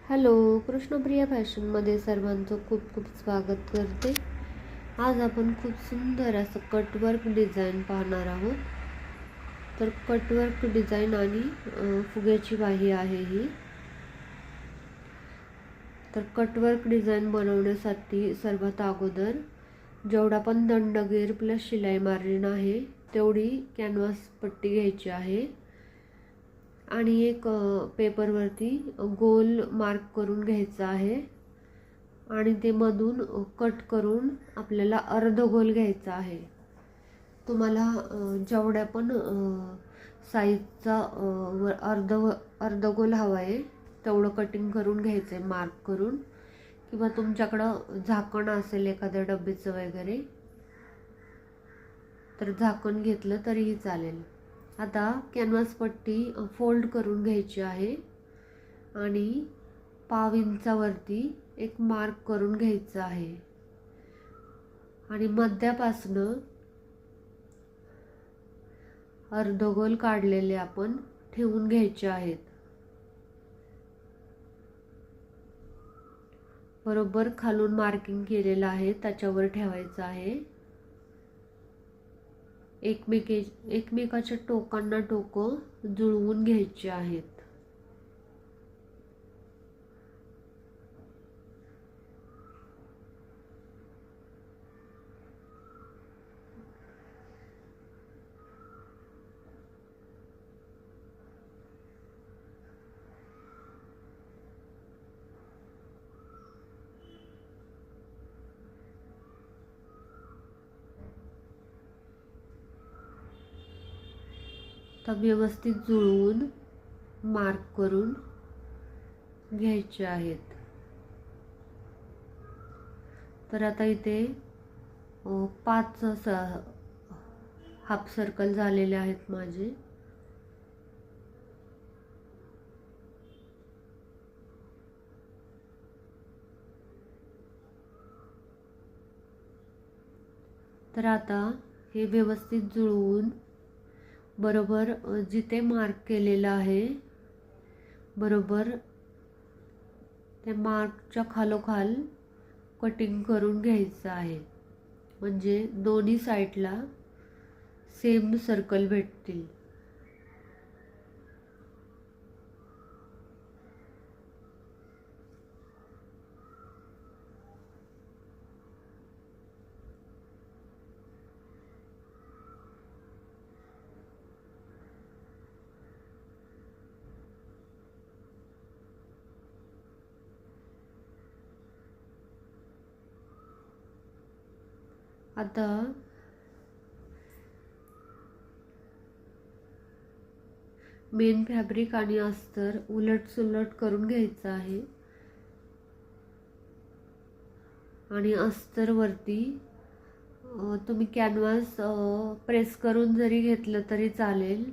Hello, Krishnapriya फॅशनमध्ये सर्वांचं खूप खूप स्वागत करते. आज आपण खूप सुंदर असं कटवर्क डिझाईन पाहणार आहोत. तर कटवर्क डिझाईन आणि फुग्याची बाही आहे ही. तर कटवर्क डिझाईन बनवण्यासाठी सर्वात अगोदर जेवढा पण दंडगेर प्लस शिलाई मार्जिन आहे तेवढी कॅनव्हास पट्टी घ्यायची आहे आणि एक पेपरवरती गोल मार्क करून घ्यायचा आहे आणि ते मधून कट करून आपल्याला अर्ध गोल घ्यायचा आहे. तुम्हाला जेवढ्या पण साईजचा अर्ध गोल हवा आहे तेवढं कटिंग करून घ्यायचं आहे मार्क करून, किंवा तुमच्याकडं झाकण असेल एखाद्या डब्याचं वगैरे तर झाकण घेतलं तरीही चालेल. आता कॅनव्हास पट्टी फोल्ड करून घ्यायची आहे आणि पाव इंचावरती एक मार्क करून घ्यायचा आहे आणि मध्यापासनं अर्धगोल काढलेले आपण ठेवून घ्यायचे आहेत. बरोबर खालून मार्किंग केलेलं आहे त्याच्यावर ठेवायचं आहे. एकमेकाच्या टोकांना टोकं जुळवून घ्यायची आहेत. तर व्यवस्थित जुळवून मार्क करून घ्यायचे आहेत. तर आता इथे 5 हाफ सर्कल झालेले आहेत माझे. तर आता हे व्यवस्थित जुळवून बरोबर जिथे मार्क केलेलं आहे बरोबर त्या मार्कच्या खालोखाल कटिंग करून घ्यायचं आहे, म्हणजे दोन्ही साईडला सेम सर्कल भेटतील. आता मेन फॅब्रिक आणि अस्तर उलट सुलट करून घ्यायचं आहे आणि अस्तरवरती तुम्ही कॅनव्हास प्रेस करून जरी घेतलं तरी चालेल.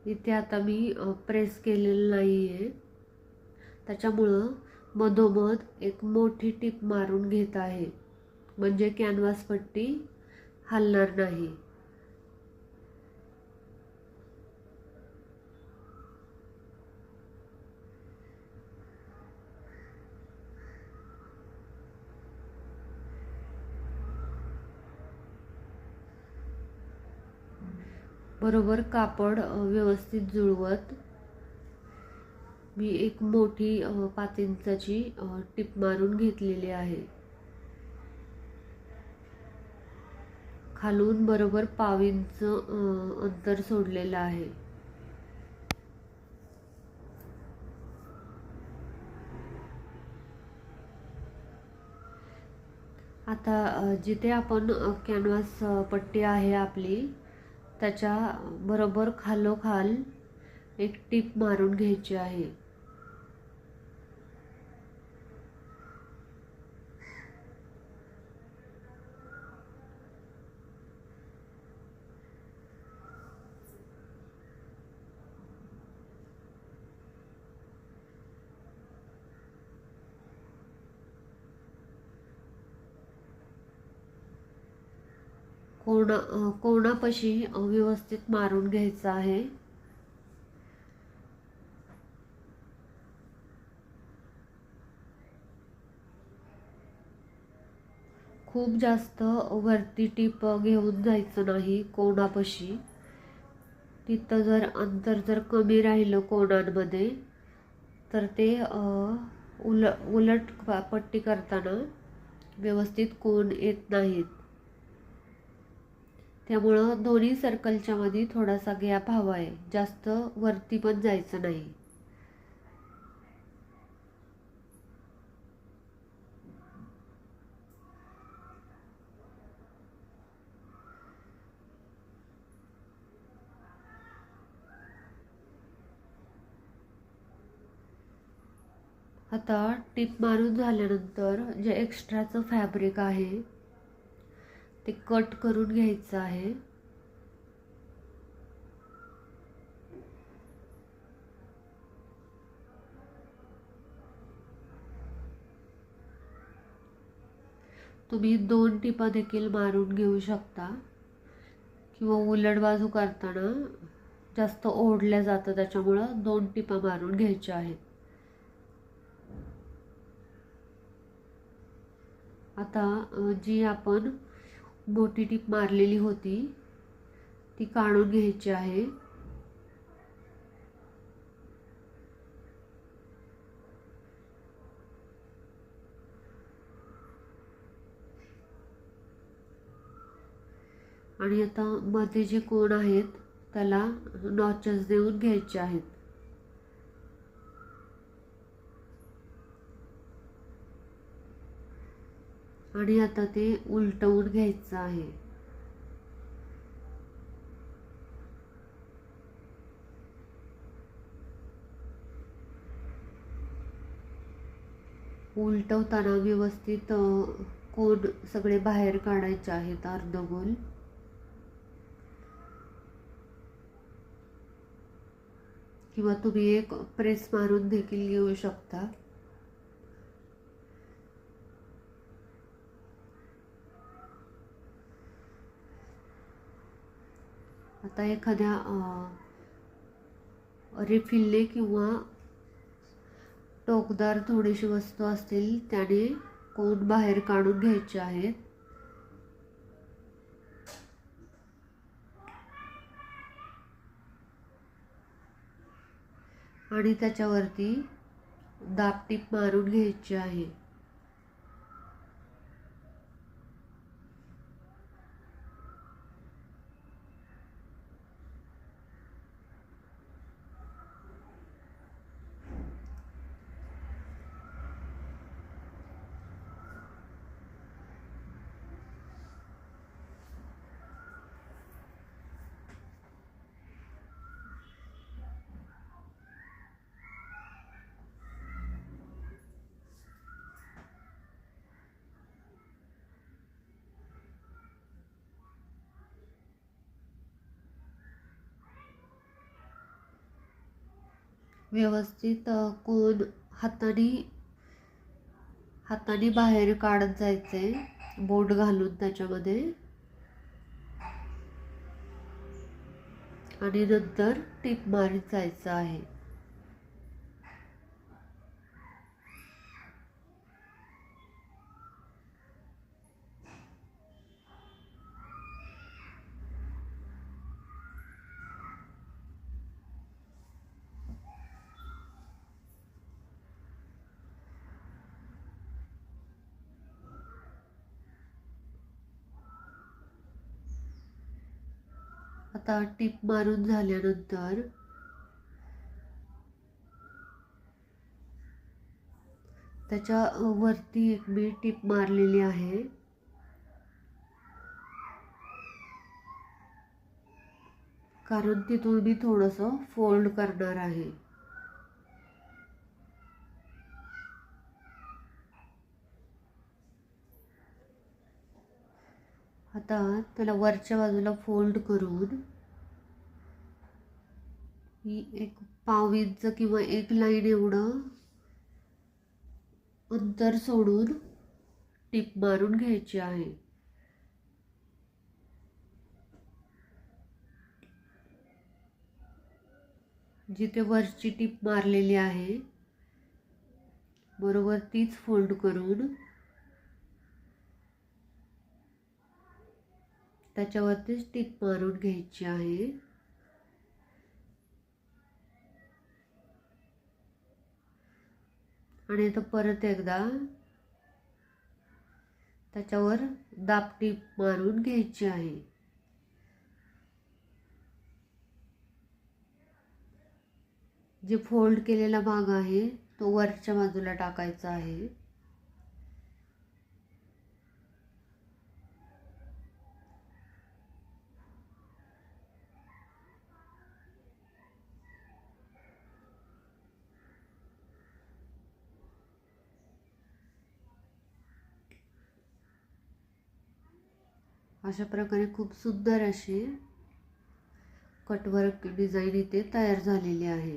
इथे आता मी प्रेस केलेलं नाही आहे त्याच्यामुळं मधोमध एक मोठी टिप मारून घेत आहे, म्हणजे कॅनव्हास पट्टी हलणार नाही. बरोबर कापड व्यवस्थित जुळवत मी एक मोठी 5 इंचाची टिप मारून घेतलेली आहे. खालून बरोबर पाव इंच अंतर सोडलेलं आहे. आता जिथे आपण कॅनव्हास पट्टी आहे आपली त्याच्या बरोबर खालोखाल एक टिप मारून घ्यायची आहे. कोणापाशी व्यवस्थित मारून घ्यायचं आहे. खूप जास्त वरती टीप घेऊन जायचं नाही कोणापाशी. तिथं जर अंतर जर कमी राहिलं कोणांमध्ये तर ते उलट पट्टी करताना व्यवस्थित कोण येत नाहीत. त्यामुळं दोन्ही सर्कलच्या मध्ये थोडासा गॅप हवा आहे, जास्त वरती पण जायचं नाही. आता टीप मारून झाल्यानंतर जे एक्स्ट्राचं फॅब्रिक आहे ते कट करून घ्यायचं आहे. तुम्ही 2 टिपा देखील मारून घेऊ शकता किंवा उलट बाजू करताना जास्त ओढल्या जातं, त्याच्यामुळं 2 टिपा मारून घ्यायच्या आहेत. आता जी आपण मोठी टीप मारलेली होती ती काढून घ्यायची आहे. आणि आता मध्ये जे कोण आहेत त्याला नॉचेस देऊन घ्यायचे आहेत. आणि आता ते उलटवून घ्यायचं आहे. उलटवताना व्यवस्थित कोण सगळे बाहेर काढायचे आहेत अर्धगोल. किंवा तुम्ही एक प्रेस मारून देखील घेऊ शकता. आता एखाद्या रिफिलने किंवा टोकदार थोडीशी वस्तू असतील त्याने कोण बाहेर काढून घ्यायचे आहेत. आणि त्याच्यावरती दाबटीप मारून घ्यायची आहे. व्यवस्थित कोण हाताने बाहेर काढत जायचंय, बोट घालून त्याच्यामध्ये. आणि नंतर टीप मारीत जायचं आहे. आता टीप मारून झाल्यानंतर त्याच्या वरती एक मी टीप मारलेली आहे. कारण तिथून मी थोडंसं फोल्ड करणार आहे. आता त्याला वरच्या बाजूला फोल्ड करून ही एक पाव इंच किंवा 1 लाईन एवढं अंतर सोडून टीप मारून घ्यायची आहे. जिथे वरची टीप मारलेली आहे बरोबर तीच फोल्ड करून त्याच्यावरतीच टीप मारून घ्यायची आहे. आणि आता परत एकदा त्याच्यावर दाबटीप मारून घ्यायची आहे. जे फोल्ड केलेला भाग आहे तो वरच्या बाजूला टाकायचा आहे. अशा प्रकारे खूप सुंदर अशी कटवर्क डिझाईन इथे तयार झालेली आहे.